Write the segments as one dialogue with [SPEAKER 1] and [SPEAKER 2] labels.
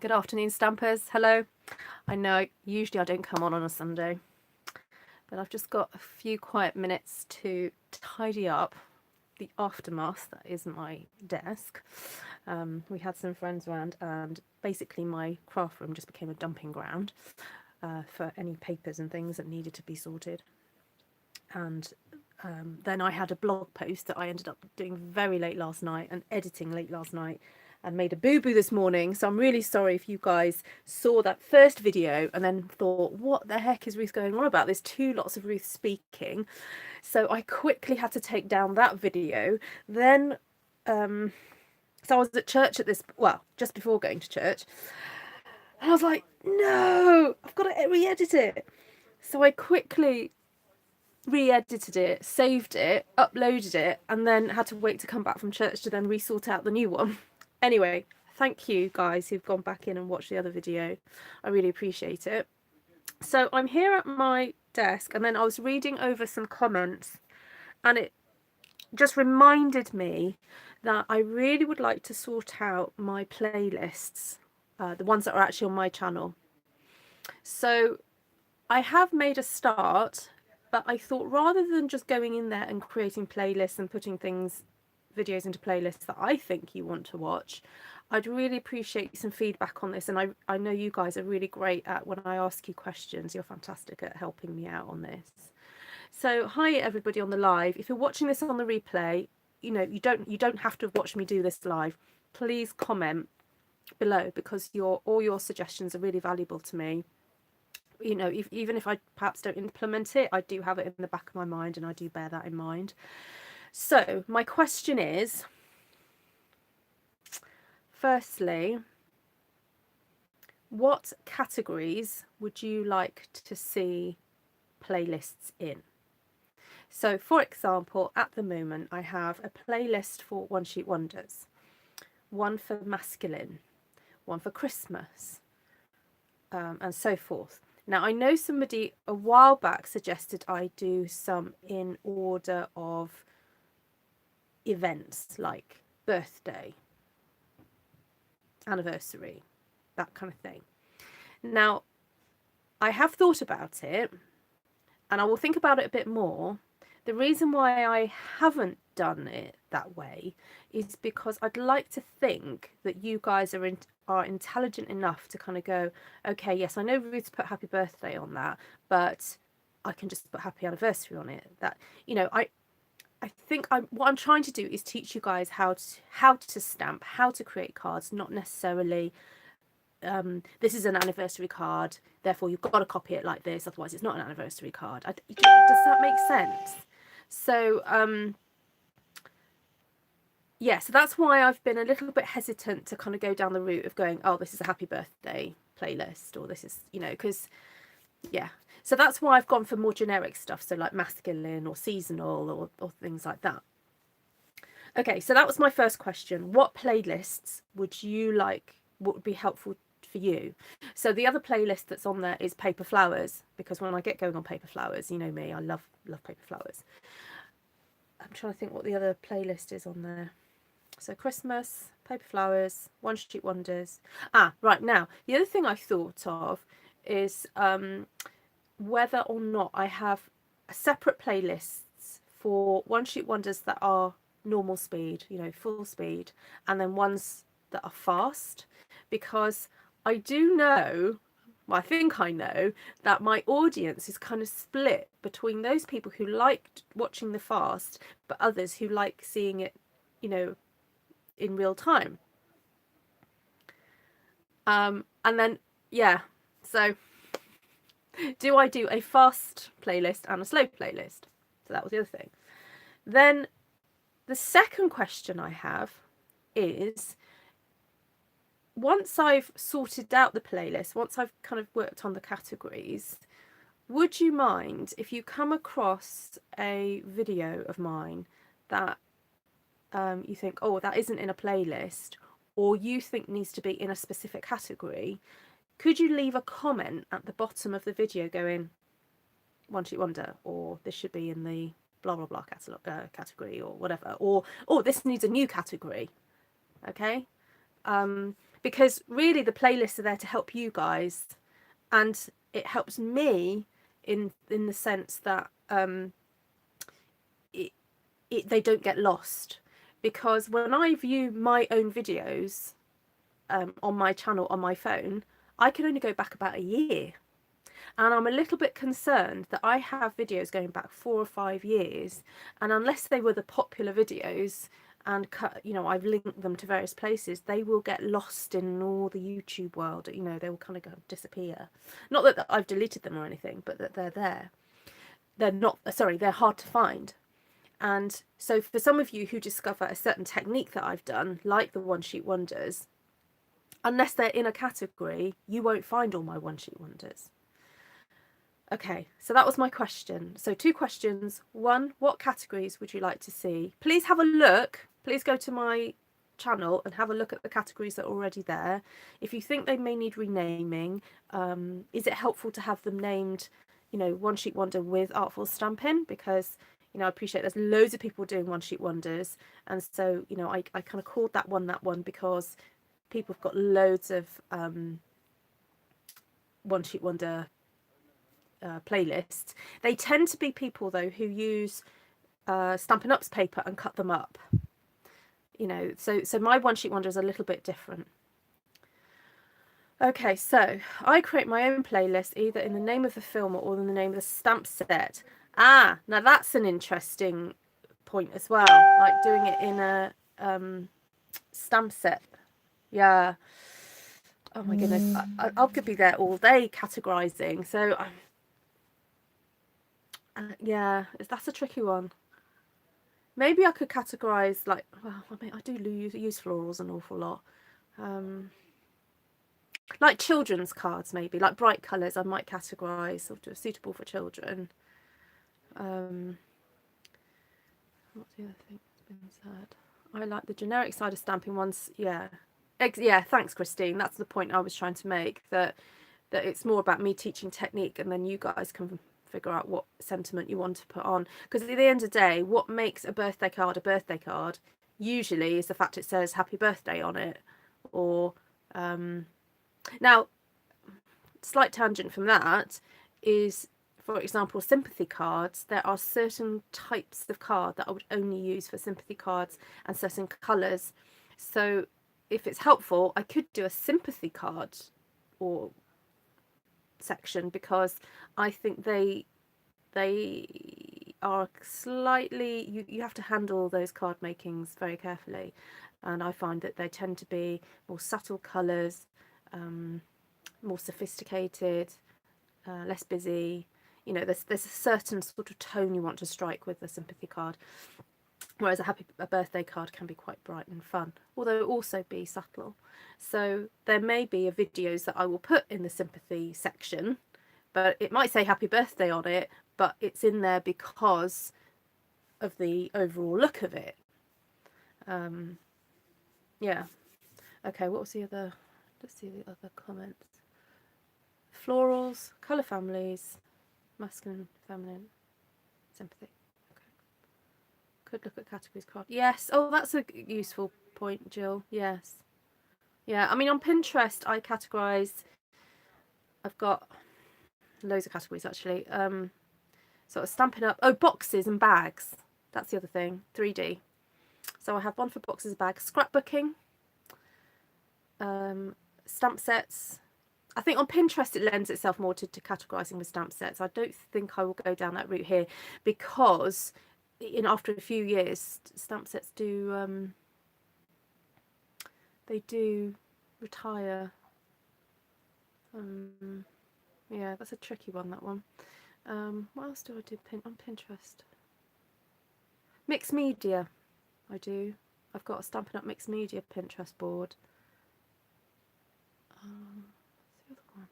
[SPEAKER 1] Good afternoon, Stampers. Hello. I know usually I don't come on a Sunday, but I've just got a few quiet minutes to tidy up the aftermath that is my desk. We had some friends around, and basically my craft room just became a dumping ground for any papers and things that needed to be sorted. And then I had a blog post that I ended up doing very late last night and editing late last night, and made a boo-boo this morning. So I'm really sorry if you guys saw that first video and then thought, what the heck is Ruth going on about? There's two lots of Ruth speaking. So I quickly had to take down that video. Then, so I was at church just before going to church. And I was like, no, I've got to re-edit it. So I quickly re-edited it, saved it, uploaded it, and then had to wait to come back from church to then re-sort out the new one. Anyway, thank you guys who've gone back in and watched the other video. I really appreciate it. So I'm here at my desk, and then I was reading over some comments, and it just reminded me that I really would like to sort out my playlists, the ones that are actually on my channel. So I have made a start, but I thought rather than just going in there and creating playlists and putting videos into playlists that I think you want to watch, I'd really appreciate some feedback on this. And I know you guys are really great at, when I ask you questions, you're fantastic at helping me out on this. So hi everybody on the live. If you're watching this on the replay, you don't have to watch me do this live. Please comment below, because all your suggestions are really valuable to me. Even if I perhaps don't implement it, I do have it in the back of my mind, and I do bear that in mind. So my question is, firstly, what categories would you like to see playlists in? So for example, at the moment I have a playlist for One Sheet Wonders, one for masculine, one for Christmas, and so forth. Now, I know somebody a while back suggested I do some in order of events, like birthday, anniversary, that kind of thing. Now, I have thought about it, and I will think about it a bit more. The reason why I haven't done it that way is because I'd like to think that you guys are intelligent enough to kind of go, okay, yes, I know Ruth's put happy birthday on that, but I can just put happy anniversary on it. That, I think what I'm trying to do is teach you guys how to stamp, how to create cards, not necessarily this is an anniversary card, therefore you've got to copy it like this, otherwise it's not an anniversary card. Does that make sense? So yeah, so that's why I've been a little bit hesitant to kind of go down the route of going, oh, this is a happy birthday playlist, or this is, because yeah, so that's why I've gone for more generic stuff, so like masculine or seasonal or things like that. Okay, so that was my first question. What playlists would you like, what would be helpful for you? So the other playlist that's on there is Paper Flowers, because when I get going on Paper Flowers, you know me, I love Paper Flowers. I'm trying to think what the other playlist is on there. So Christmas, Paper Flowers, One Sheet Wonders. Right, now the other thing I thought of is whether or not I have separate playlists for One Sheet Wonders that are normal speed, full speed, and then ones that are fast, because I do know, well, I think I know that my audience is kind of split between those people who liked watching the fast, but others who like seeing it, in real time. And then, yeah, so do I do a fast playlist and a slow playlist? So that was the other thing. Then the second question I have is, once I've sorted out the playlist, once I've kind of worked on the categories, would you mind if you come across a video of mine that you think, oh, that isn't in a playlist, or you think needs to be in a specific category, could you leave a comment at the bottom of the video going, One Sheet Wonder, or this should be in the blah blah blah category, or whatever, or this needs a new category, okay? because really the playlists are there to help you guys, and it helps me in the sense that they don't get lost. Because when I view my own videos on my channel on my phone, I can only go back about a year. And I'm a little bit concerned that I have videos going back 4 or 5 years, and unless they were the popular videos and you know, I've linked them to various places, they will get lost in all the YouTube world. You know, they will kind of go disappear. Not that I've deleted them or anything, but that they're there. They're not, sorry, they're hard to find. And so for some of you who discover a certain technique that I've done, like the one sheet wonders, unless they're in a category, you won't find all my one sheet wonders. Okay, so that was my question. So 2 questions. 1, what categories would you like to see? Please have a look. Please go to my channel and have a look at the categories that are already there. If you think they may need renaming, is it helpful to have them named, you know, One Sheet Wonder with Artful Stampin? Because, you know, I appreciate there's loads of people doing One Sheet Wonders. And so, you know, I kind of called that one because people have got loads of One Sheet Wonder playlists. They tend to be people though who use Stampin' Up's paper and cut them up, you know, so my One Sheet Wonder is a little bit different. Okay, so I create my own playlist either in the name of the film or in the name of the stamp set. Now that's an interesting point as well, like doing it in a stamp set. Yeah, oh my goodness, I could be there all day categorizing. So yeah, that's a tricky one. Maybe I could categorize, like, well, I mean, I do use florals an awful lot. Like children's cards, maybe, like bright colours, I might categorize sort of suitable for children. What's the other thing that's been said? I like the generic side of stamping ones. Yeah. Yeah, thanks, Christine. That's the point I was trying to make, that it's more about me teaching technique, and then you guys can figure out what sentiment you want to put on. Because at the end of the day, what makes a birthday card usually is the fact it says happy birthday on it. Or now, slight tangent from that is, for example, sympathy cards. There are certain types of card that I would only use for sympathy cards, and certain colours. So if it's helpful, I could do a sympathy card or section, because I think they are slightly, you have to handle those card makings very carefully, and I find that they tend to be more subtle colours, more sophisticated, less busy. You know, there's a certain sort of tone you want to strike with a sympathy card, whereas a birthday card can be quite bright and fun, although also be subtle. So there may be videos that I will put in the sympathy section, but it might say happy birthday on it, but it's in there because of the overall look of it. Yeah. Okay, what was the other? Let's see the other comments. Florals, colour families, masculine, feminine, sympathy. Okay. Could look at categories card. Yes. Oh, that's a useful point, Jill. Yes. Yeah, I mean, on Pinterest, I categorise. I've got loads of categories actually. Sort of Stampin' Up. Oh, boxes and bags. That's the other thing. 3D. So I have one for boxes and bags. Scrapbooking. Stamp sets. I think on Pinterest it lends itself more to categorising with stamp sets. I don't think I will go down that route here, because after a few years, stamp sets do they do retire. Yeah, that's a tricky one, that one. What else do I do on Pinterest? Mixed media, I do. I've got a Stampin' Up mixed media Pinterest board. What's the other one?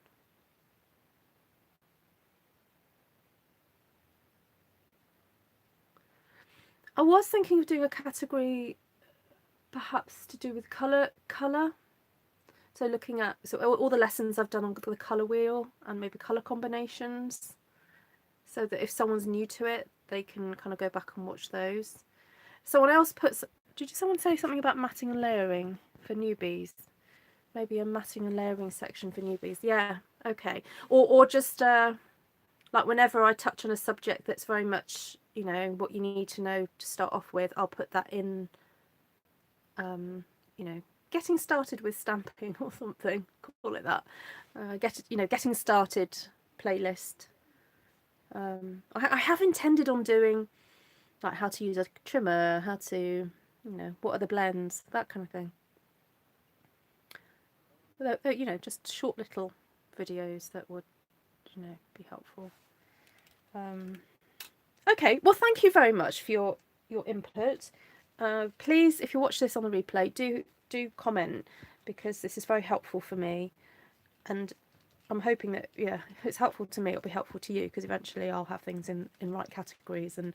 [SPEAKER 1] I was thinking of doing a category perhaps to do with colour. So looking at all the lessons I've done on the colour wheel, and maybe colour combinations, so that if someone's new to it, they can kind of go back and watch those. Someone else did someone say something about matting and layering for newbies? maybe a matting and layering section for newbies. Yeah, okay. Or just like whenever I touch on a subject that's very much, you know, what you need to know to start off with, I'll put that in, you know, getting started with stamping or something, call it that. Getting started playlist. I have intended on doing like how to use a trimmer, how to, you know, what are the blends, that kind of thing. You know, just short little videos that would, you know, be helpful. Okay, well, thank you very much for your input. Please, if you watch this on the replay, do comment, because this is very helpful for me, and I'm hoping that, yeah, if it's helpful to me, it'll be helpful to you, because eventually I'll have things in right categories, and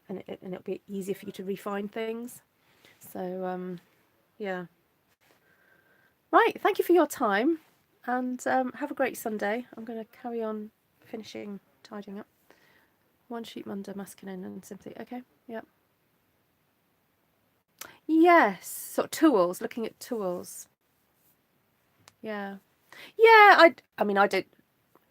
[SPEAKER 1] it'll be easier for you to refine things. So yeah, right, thank you for your time, and have a great Sunday. I'm going to carry on finishing tidying up. One sheep under masculine and sympathy. Okay, yeah. Yes, sort of tools, looking at tools. Yeah. Yeah, I mean, I don't,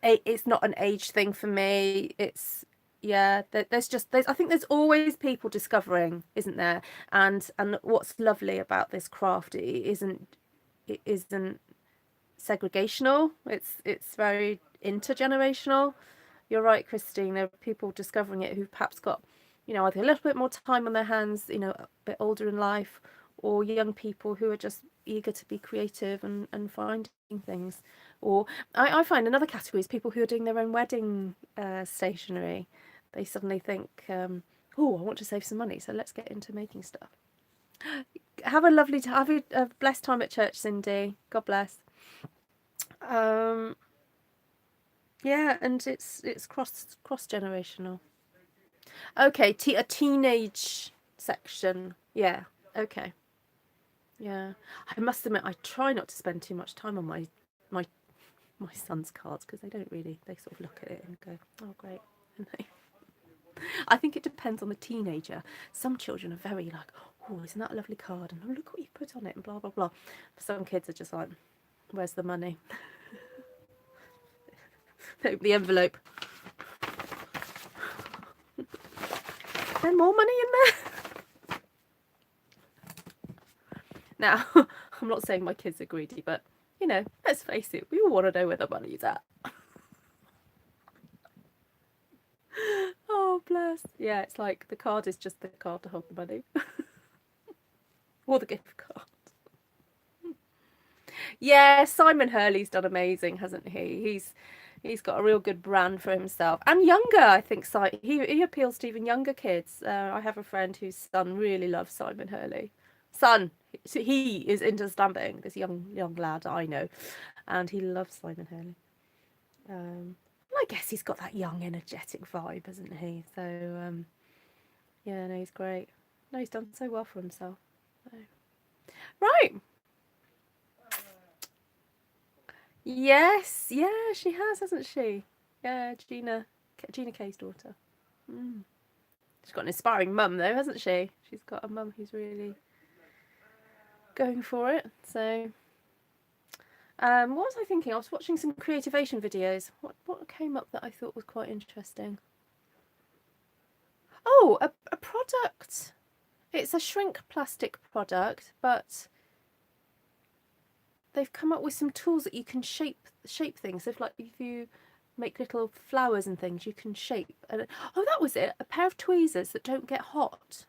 [SPEAKER 1] it's not an age thing for me. It's, yeah, there's I think there's always people discovering, isn't there? And what's lovely about this craft, it isn't segregational. It's very intergenerational. You're right, Christine. There are people discovering it who've perhaps got, you know, either a little bit more time on their hands, you know, a bit older in life, or young people who are just eager to be creative and finding things. Or I find another category is people who are doing their own wedding stationery. They suddenly think, oh, I want to save some money, so let's get into making stuff. Have a lovely time. Have a blessed time at church, Cindy. God bless. Yeah, and it's cross generational. Okay, a teenage section. Yeah. Okay. Yeah. I must admit, I try not to spend too much time on my my son's cards, because they don't really, they sort of look at it and go, oh great. And I think it depends on the teenager. Some children are very like, oh, isn't that a lovely card? And oh, look what you put on it, and blah blah blah. Some kids are just like, where's the money? Open the envelope. There's more money in there. Now, I'm not saying my kids are greedy, but, you know, let's face it, we all want to know where the money's at. Oh, bless. Yeah, it's like the card is just the card to hold the money. Or the gift card. Yeah, Simon Hurley's done amazing, hasn't he? He's got a real good brand for himself, and younger. I think he appeals to even younger kids. I have a friend whose son really loves Simon Hurley. So he is into stamping. This young lad I know, and he loves Simon Hurley. I guess he's got that young, energetic vibe, hasn't he? So yeah, no, he's great. No, he's done so well for himself. So. Right. Yes, yeah, she has, hasn't she? Yeah, Gina Kay's daughter. She's got an inspiring mum, though, hasn't she? She's got a mum who's really going for it. So, what was I thinking? I was watching some creativation videos. What came up that I thought was quite interesting? Oh, a product. It's a shrink plastic product, but they've come up with some tools that you can shape things. If you make little flowers and things, you can shape. And oh, that was it. A pair of tweezers that don't get hot.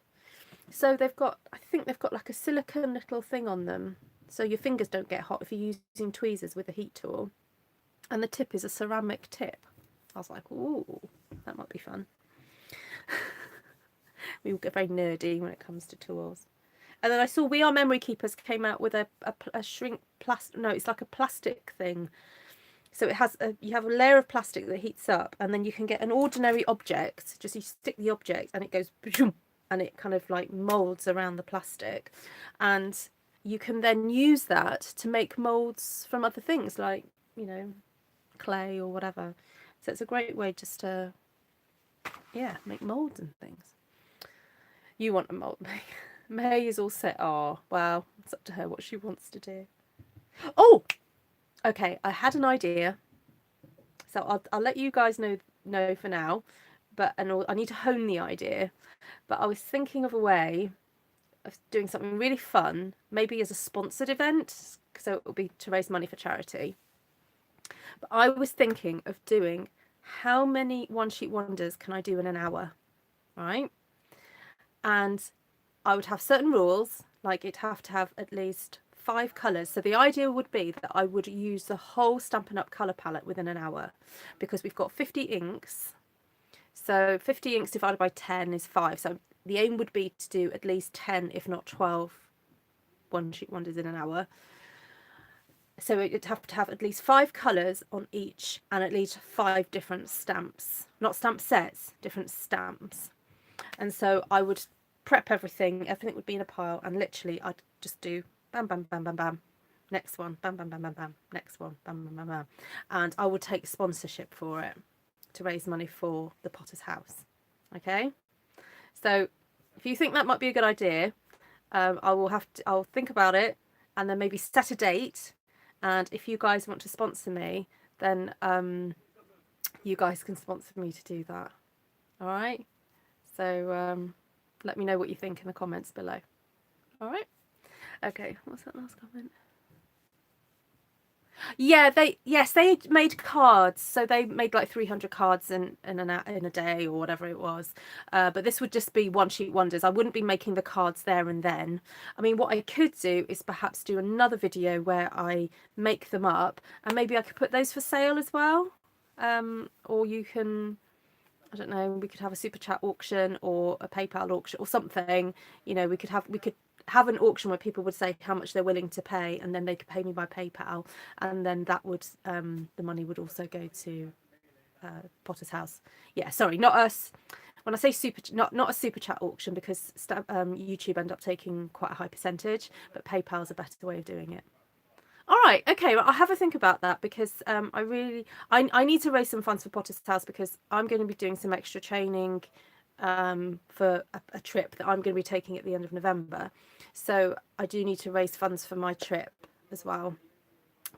[SPEAKER 1] So I think they've got like a silicone little thing on them, so your fingers don't get hot if you're using tweezers with a heat tool. And the tip is a ceramic tip. I was like, ooh, that might be fun. We all get very nerdy when it comes to tools. And then I saw We Are Memory Keepers came out with a shrink plastic. No, it's like a plastic thing. So it has you have a layer of plastic that heats up, and then you can get an ordinary object. Just you stick the object, and it goes, and it kind of like molds around the plastic, and you can then use that to make molds from other things, like, you know, clay or whatever. So it's a great way just to, yeah, make molds and things. You want a mold? May is all set. Oh, wow, it's up to her what she wants to do. Oh, okay, I had an idea, so I'll let you guys know for now, but I need to hone the idea. But I was thinking of a way of doing something really fun, maybe as a sponsored event, so it will be to raise money for charity. But I was thinking of doing, how many one sheet wonders can I do in an hour, right? And I would have certain rules, like it'd have to have at least 5 colours. So the idea would be that I would use the whole Stampin' Up! Colour palette within an hour, because we've got 50 inks. So 50 inks divided by 10 is 5. So the aim would be to do at least 10, if not 12, one sheet wonders in an hour. So it'd have to have at least 5 colours on each, and at least 5 different stamps. Not stamp sets, different stamps. And so I would prep everything would be in a pile, and literally I'd just do bam, bam, bam, bam, bam, next one, bam, bam, bam, bam, bam, next one, bam, bam, bam, bam. And I would take sponsorship for it to raise money for the Potter's House. Okay, so if you think that might be a good idea, I'll think about it, and then maybe set a date. And if you guys want to sponsor me, then you guys can sponsor me to do that. All right, so let me know what you think in the comments below. All right. Okay, what's that last comment? Yeah, they made cards. So they made like 300 cards in a day or whatever it was. But this would just be one sheet wonders. I wouldn't be making the cards there and then. I mean, what I could do is perhaps do another video where I make them up, and maybe I could put those for sale as well. Or you can, I don't know, we could have a super chat auction or a PayPal auction or something. You know, we could have an auction where people would say how much they're willing to pay, and then they could pay me by PayPal, and then that would the money would also go to Potter's House. Yeah, sorry, not us. When I say not a super chat auction, because YouTube end up taking quite a high percentage, but PayPal's a better way of doing it. All right, okay, well, I'll have a think about that, because I need to raise some funds for Potter's House, because I'm going to be doing some extra training for a trip that I'm going to be taking at the end of November. So I do need to raise funds for my trip as well.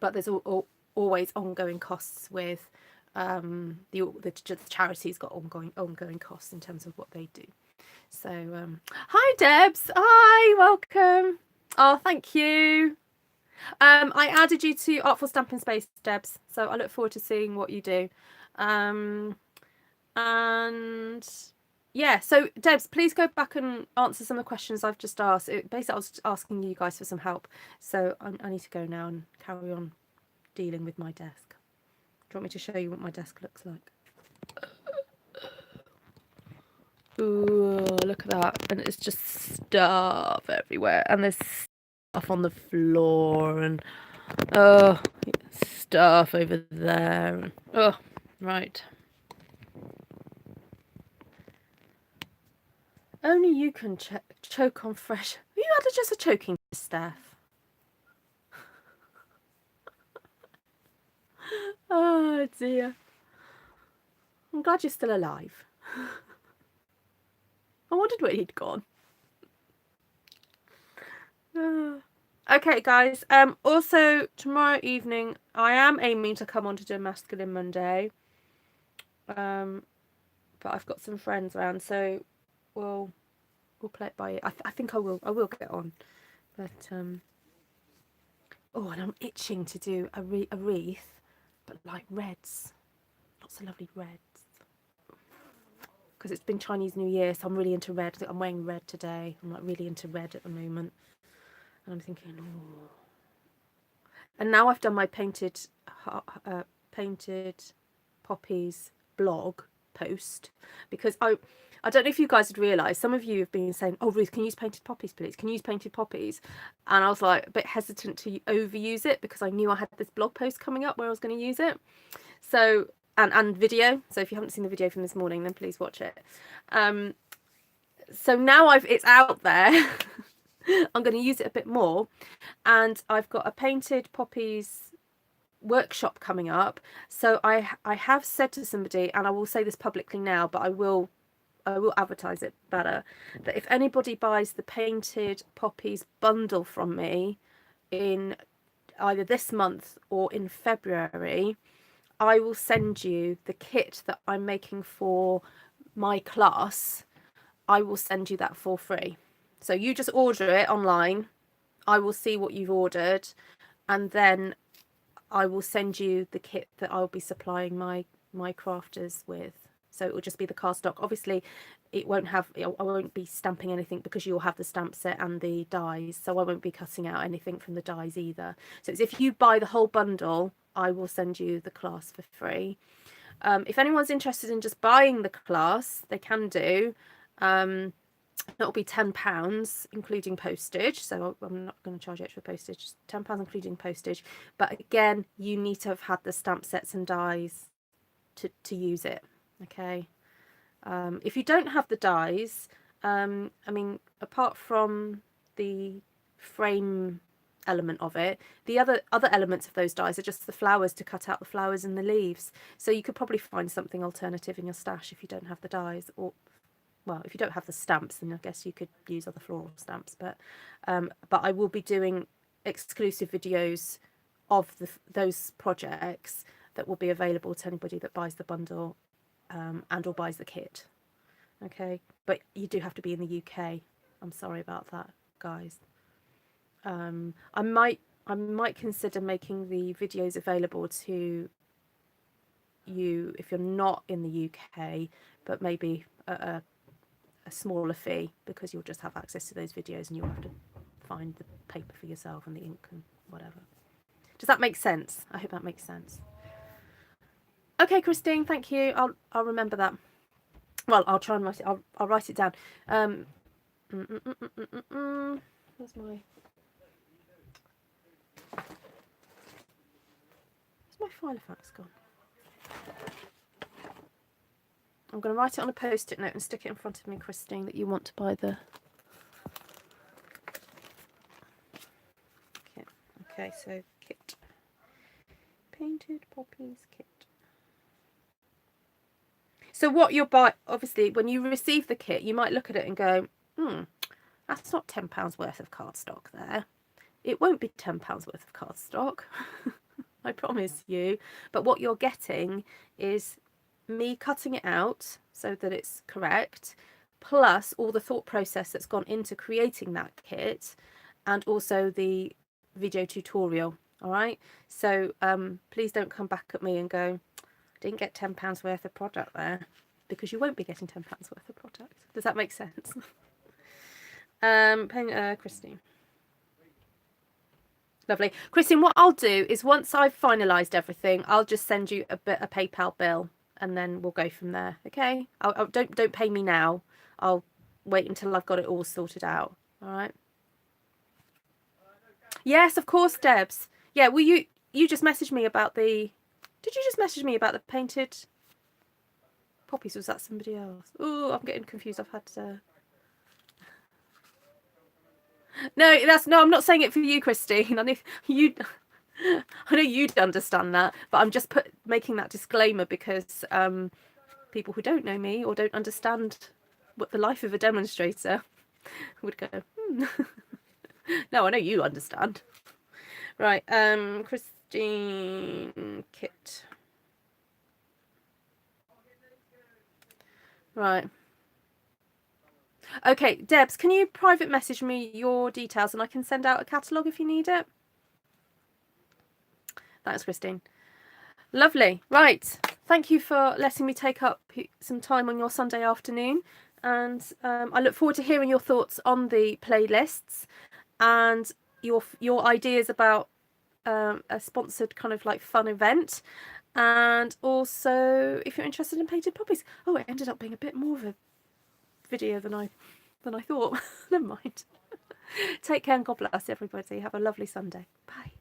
[SPEAKER 1] But there's always ongoing costs with the charity's got ongoing costs in terms of what they do. So hi Debs, hi, welcome. Oh, thank you. I added you to Artful Stampin Space, Debs, so I look forward to seeing what you do. And yeah, so Debs, please go back and answer some of the questions I've just asked. Basically, I was asking you guys for some help, so I need to go now and carry on dealing with my desk. Do you want me to show you what my desk looks like? Ooh, look at that. And it's just stuff everywhere, and there's stuff on the floor, and stuff over there. Oh, right. Only you can choke on fresh. Have you had just a choking Steph? Oh dear. I'm glad you're still alive. I wondered where he'd gone. Okay, guys. Also tomorrow evening, I am aiming to come on to do a Masculine Monday. But I've got some friends around, so we'll play it by ear. I think I will get on, but oh, and I'm itching to do a wreath, but like reds, lots of lovely reds, because it's been Chinese New Year, so I'm really into red. I'm wearing red today. I'm like really into red at the moment, and I'm thinking, oh. And now I've done my painted poppies blog post, because I don't know if you guys had realised, some of you have been saying, oh Ruth, can you use painted poppies please, can you use painted poppies? And I was like a bit hesitant to overuse it, because I knew I had this blog post coming up where I was going to use it. So and video, so if you haven't seen the video from this morning, then please watch it. So now it's out there. I'm going to use it a bit more, and I've got a painted poppies workshop coming up. So I have said to somebody, and I will say this publicly now, but I will advertise it better, that if anybody buys the painted poppies bundle from me in either this month or in February, I will send you the kit that I'm making for my class. I will send you that for free. So you just order it online. I will see what you've ordered, and then I will send you the kit that I'll be supplying my crafters with. So it will just be the cardstock. Obviously, it won't have, I won't be stamping anything because you'll have the stamp set and the dies. So I won't be cutting out anything from the dies either. So it's if you buy the whole bundle, I will send you the class for free. If anyone's interested in just buying the class, they can do. That'll be £10 including postage, so I'm not going to charge extra postage. £10 including postage, but again, you need to have had the stamp sets and dies to use it. Okay. If you don't have the dies, I mean, apart from the frame element of it, the other elements of those dies are just the flowers to cut out the flowers and the leaves. So you could probably find something alternative in your stash if you don't have the dies, or well, if you don't have the stamps, then I guess you could use other floral stamps. But I will be doing exclusive videos of those projects that will be available to anybody that buys the bundle and or buys the kit. Okay, but you do have to be in the UK. I'm sorry about that, guys. I might consider making the videos available to you if you're not in the UK, but maybe a smaller fee, because you'll just have access to those videos and you'll have to find the paper for yourself and the ink and whatever. Does that make sense? I hope that makes sense. Okay, Christine, thank you. I'll remember that. Well, I'll try and write it. I'll write it down. Where's my Filofax gone? I'm going to write it on a post-it note and stick it in front of me, Christine, that you want to buy the kit. Okay, so kit. Painted Poppies kit. So what you'll buy, obviously, when you receive the kit, you might look at it and go, that's not £10 worth of cardstock there. It won't be £10 worth of cardstock, I promise you. But what you're getting is me cutting it out so that it's correct, plus all the thought process that's gone into creating that kit, and also the video tutorial. All right, so please don't come back at me and go, didn't get £10 worth of product there, because you won't be getting £10 worth of product. Does that make sense? Christine. Lovely. Christine, what I'll do is once I've finalised everything, I'll just send you a PayPal bill, and then we'll go from there. Okay? Don't pay me now. I'll wait until I've got it all sorted out. All right? Yes, of course, Debs. Yeah, well, you just messaged me about the... Did you just message me about the painted poppies? Was that somebody else? Oh, I'm getting confused. I've had to... No, I'm not saying it for you, Christine. I know you'd understand that, but I'm just making that disclaimer because people who don't know me or don't understand what the life of a demonstrator would go, No, I know you understand. Right, Christine Kit. Right. Okay, Debs, can you private message me your details and I can send out a catalogue if you need it? Thanks, Christine. Lovely. Right. Thank you for letting me take up some time on your Sunday afternoon. And I look forward to hearing your thoughts on the playlists and your ideas about a sponsored kind of like fun event. And also, if you're interested in painted poppies. Oh, it ended up being a bit more of a video than I thought. Never mind. Take care and God bless everybody. Have a lovely Sunday. Bye.